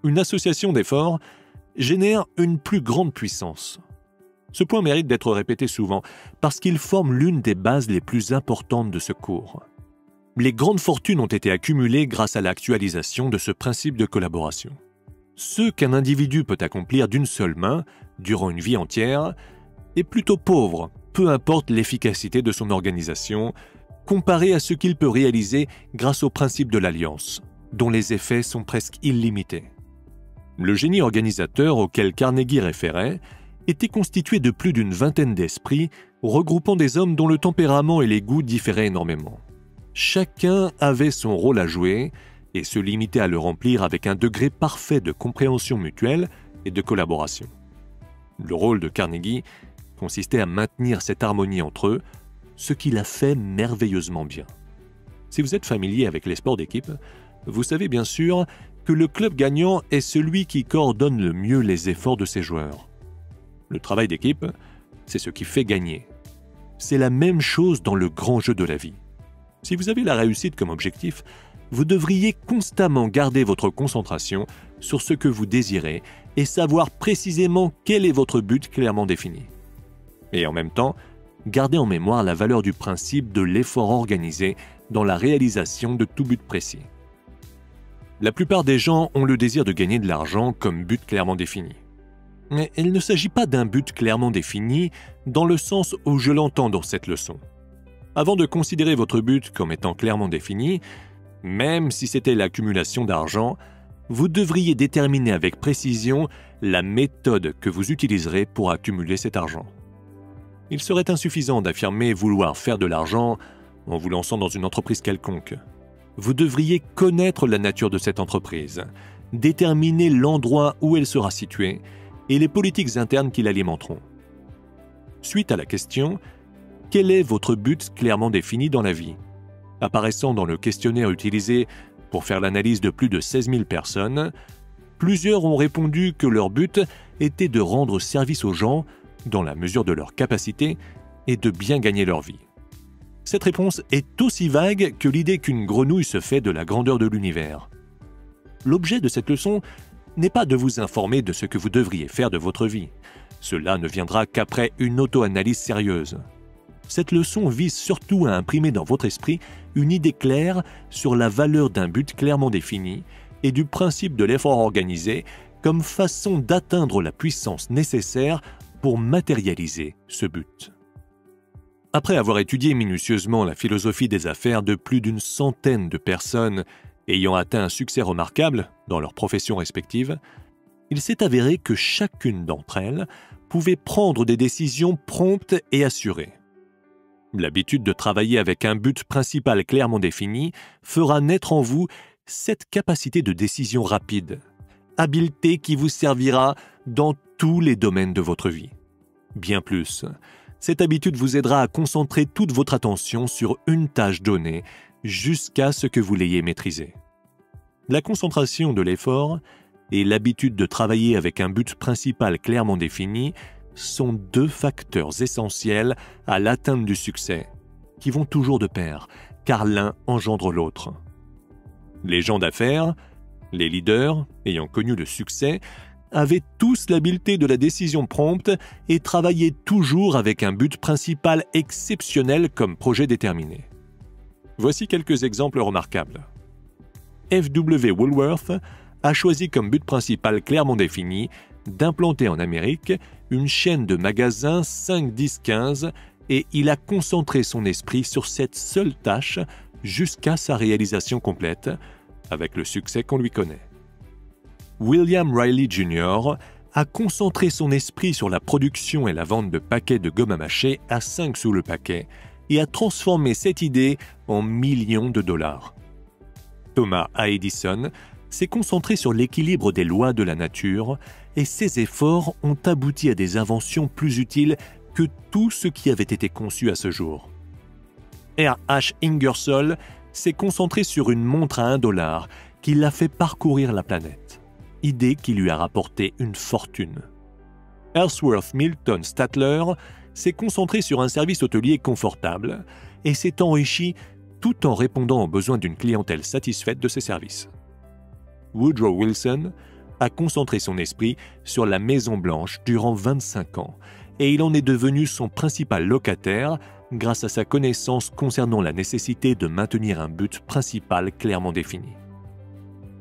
une association d'efforts génère une plus grande puissance. Ce point mérite d'être répété souvent parce qu'il forme l'une des bases les plus importantes de ce cours. Les grandes fortunes ont été accumulées grâce à l'actualisation de ce principe de collaboration. Ce qu'un individu peut accomplir d'une seule main, durant une vie entière, est plutôt pauvre, peu importe l'efficacité de son organisation, comparé à ce qu'il peut réaliser grâce au principe de l'alliance, dont les effets sont presque illimités. Le génie organisateur auquel Carnegie référait était constitué de plus d'une vingtaine d'esprits, regroupant des hommes dont le tempérament et les goûts différaient énormément. Chacun avait son rôle à jouer et se limitait à le remplir avec un degré parfait de compréhension mutuelle et de collaboration. Le rôle de Carnegie consistait à maintenir cette harmonie entre eux, ce qu'il a fait merveilleusement bien. Si vous êtes familier avec les sports d'équipe, vous savez bien sûr que le club gagnant est celui qui coordonne le mieux les efforts de ses joueurs. Le travail d'équipe, c'est ce qui fait gagner. C'est la même chose dans le grand jeu de la vie. Si vous avez la réussite comme objectif, vous devriez constamment garder votre concentration sur ce que vous désirez et savoir précisément quel est votre but clairement défini. Et en même temps, gardez en mémoire la valeur du principe de l'effort organisé dans la réalisation de tout but précis. La plupart des gens ont le désir de gagner de l'argent comme but clairement défini. Mais il ne s'agit pas d'un but clairement défini dans le sens où je l'entends dans cette leçon. Avant de considérer votre but comme étant clairement défini, même si c'était l'accumulation d'argent, vous devriez déterminer avec précision la méthode que vous utiliserez pour accumuler cet argent. Il serait insuffisant d'affirmer vouloir faire de l'argent en vous lançant dans une entreprise quelconque. Vous devriez connaître la nature de cette entreprise, déterminer l'endroit où elle sera située et les politiques internes qui l'alimenteront. Suite à la question « Quel est votre but clairement défini dans la vie ?» apparaissant dans le questionnaire utilisé pour faire l'analyse de plus de 16 000 personnes, plusieurs ont répondu que leur but était de rendre service aux gens dans la mesure de leur capacité et de bien gagner leur vie. Cette réponse est aussi vague que l'idée qu'une grenouille se fait de la grandeur de l'univers. L'objet de cette leçon n'est pas de vous informer de ce que vous devriez faire de votre vie. Cela ne viendra qu'après une auto-analyse sérieuse. Cette leçon vise surtout à imprimer dans votre esprit une idée claire sur la valeur d'un but clairement défini et du principe de l'effort organisé comme façon d'atteindre la puissance nécessaire pour matérialiser ce but. Après avoir étudié minutieusement la philosophie des affaires de plus d'une centaine de personnes ayant atteint un succès remarquable dans leurs professions respectives, il s'est avéré que chacune d'entre elles pouvait prendre des décisions promptes et assurées. L'habitude de travailler avec un but principal clairement défini fera naître en vous cette capacité de décision rapide, habileté qui vous servira dans tous les domaines de votre vie. Bien plus, cette habitude vous aidera à concentrer toute votre attention sur une tâche donnée jusqu'à ce que vous l'ayez maîtrisée. La concentration de l'effort et l'habitude de travailler avec un but principal clairement défini sont deux facteurs essentiels à l'atteinte du succès, qui vont toujours de pair, car l'un engendre l'autre. Les gens d'affaires, les leaders ayant connu le succès, avaient tous l'habileté de la décision prompte et travaillaient toujours avec un but principal exceptionnel comme projet déterminé. Voici quelques exemples remarquables. F.W. Woolworth a choisi comme but principal clairement défini d'implanter en Amérique une chaîne de magasins 5-10-15 et il a concentré son esprit sur cette seule tâche jusqu'à sa réalisation complète, avec le succès qu'on lui connaît. William Riley Jr. a concentré son esprit sur la production et la vente de paquets de gomme à mâcher à 5 sous le paquet et a transformé cette idée en millions de dollars. Thomas A. Edison s'est concentré sur l'équilibre des lois de la nature et ses efforts ont abouti à des inventions plus utiles que tout ce qui avait été conçu à ce jour. R. H. Ingersoll s'est concentré sur une montre à $1 qui l'a fait parcourir la planète, idée qui lui a rapporté une fortune. Ellsworth Milton Statler s'est concentré sur un service hôtelier confortable et s'est enrichi tout en répondant aux besoins d'une clientèle satisfaite de ses services. Woodrow Wilson a concentré son esprit sur la Maison-Blanche durant 25 ans et il en est devenu son principal locataire grâce à sa connaissance concernant la nécessité de maintenir un but principal clairement défini.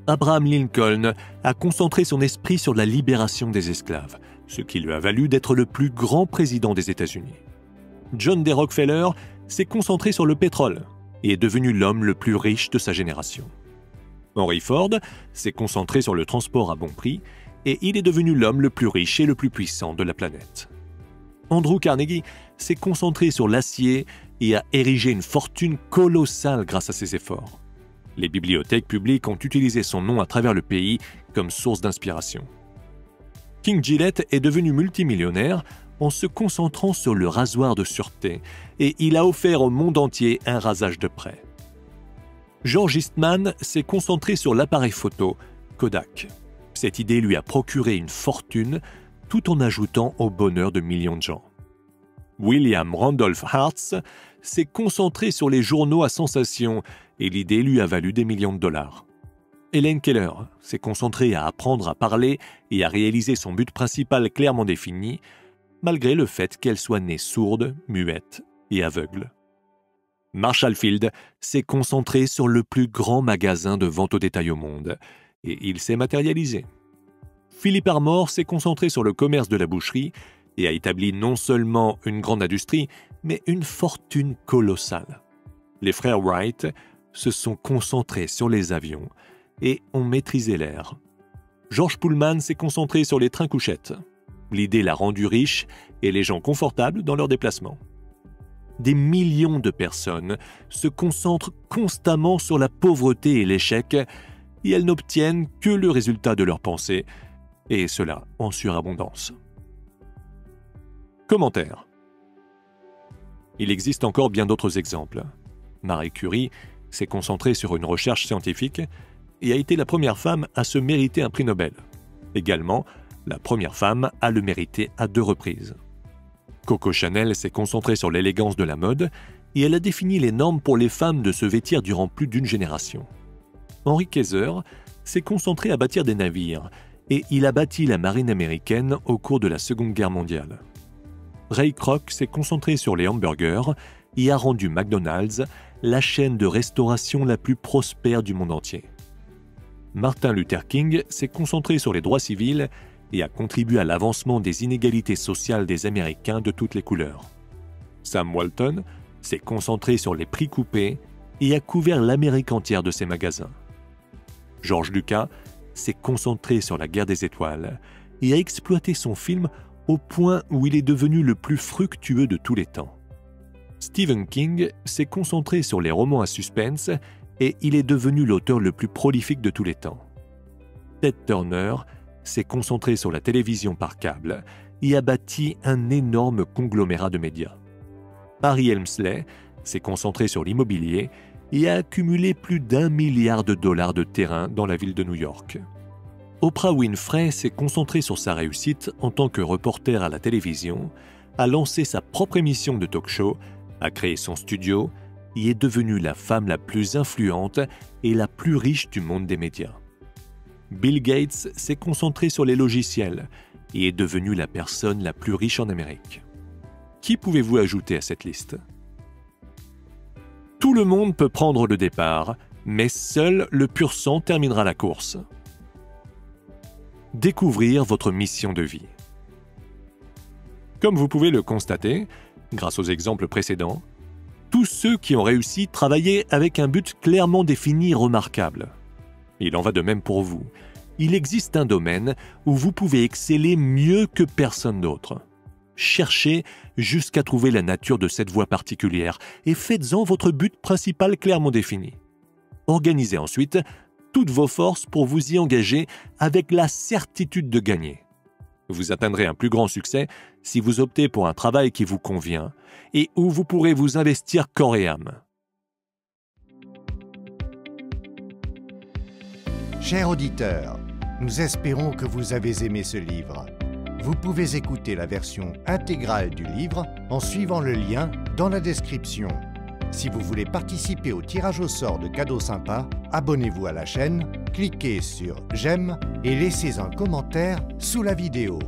Abraham Lincoln a concentré son esprit sur la libération des esclaves, ce qui lui a valu d'être le plus grand président des États-Unis. John D. Rockefeller s'est concentré sur le pétrole et est devenu l'homme le plus riche de sa génération. Henry Ford s'est concentré sur le transport à bon prix et il est devenu l'homme le plus riche et le plus puissant de la planète. Andrew Carnegie s'est concentré sur l'acier et a érigé une fortune colossale grâce à ses efforts. Les bibliothèques publiques ont utilisé son nom à travers le pays comme source d'inspiration. King Gillette est devenu multimillionnaire en se concentrant sur le rasoir de sûreté et il a offert au monde entier un rasage de près. George Eastman s'est concentré sur l'appareil photo Kodak. Cette idée lui a procuré une fortune tout en ajoutant au bonheur de millions de gens. William Randolph Hearst s'est concentré sur les journaux à sensation et l'idée lui a valu des millions de dollars. Helen Keller s'est concentrée à apprendre à parler et à réaliser son but principal clairement défini, malgré le fait qu'elle soit née sourde, muette et aveugle. Marshall Field s'est concentré sur le plus grand magasin de vente au détail au monde et il s'est matérialisé. Philip Armour s'est concentré sur le commerce de la boucherie et a établi non seulement une grande industrie, mais une fortune colossale. Les frères Wright se sont concentrés sur les avions et ont maîtrisé l'air. George Pullman s'est concentré sur les trains-couchettes. L'idée l'a rendu riche et les gens confortables dans leurs déplacements. Des millions de personnes se concentrent constamment sur la pauvreté et l'échec et elles n'obtiennent que le résultat de leurs pensées, et cela en surabondance. Commentaire. Il existe encore bien d'autres exemples. Marie Curie s'est concentrée sur une recherche scientifique et a été la première femme à se mériter un prix Nobel. Également, la première femme à le mériter à 2 reprises. Coco Chanel s'est concentrée sur l'élégance de la mode et elle a défini les normes pour les femmes de se vêtir durant plus d'une génération. Henry Kaiser s'est concentré à bâtir des navires et il a bâti la marine américaine au cours de la Seconde Guerre mondiale. Ray Kroc s'est concentré sur les hamburgers et a rendu McDonald's la chaîne de restauration la plus prospère du monde entier. Martin Luther King s'est concentré sur les droits civils et a contribué à l'avancement des inégalités sociales des Américains de toutes les couleurs. Sam Walton s'est concentré sur les prix coupés et a couvert l'Amérique entière de ses magasins. George Lucas s'est concentré sur la guerre des étoiles et a exploité son film au point où il est devenu le plus fructueux de tous les temps. Stephen King s'est concentré sur les romans à suspense et il est devenu l'auteur le plus prolifique de tous les temps. Ted Turner s'est concentré sur la télévision par câble et a bâti un énorme conglomérat de médias. Barry Helmsley s'est concentré sur l'immobilier et a accumulé plus d'1 milliard de dollars de terrain dans la ville de New York. Oprah Winfrey s'est concentrée sur sa réussite en tant que reporter à la télévision, a lancé sa propre émission de talk-show, a créé son studio et est devenue la femme la plus influente et la plus riche du monde des médias. Bill Gates s'est concentré sur les logiciels et est devenu la personne la plus riche en Amérique. Qui pouvez-vous ajouter à cette liste ? Tout le monde peut prendre le départ, mais seul le pur sang terminera la course. Découvrir votre mission de vie. Comme vous pouvez le constater, grâce aux exemples précédents, tous ceux qui ont réussi travaillaient avec un but clairement défini et remarquable. Il en va de même pour vous. Il existe un domaine où vous pouvez exceller mieux que personne d'autre. Cherchez jusqu'à trouver la nature de cette voie particulière et faites-en votre but principal clairement défini. Organisez ensuite toutes vos forces pour vous y engager avec la certitude de gagner. Vous atteindrez un plus grand succès si vous optez pour un travail qui vous convient et où vous pourrez vous investir corps et âme. Chers auditeurs, nous espérons que vous avez aimé ce livre. Vous pouvez écouter la version intégrale du livre en suivant le lien dans la description. Si vous voulez participer au tirage au sort de cadeaux sympas, abonnez-vous à la chaîne, cliquez sur « J'aime » et laissez un commentaire sous la vidéo.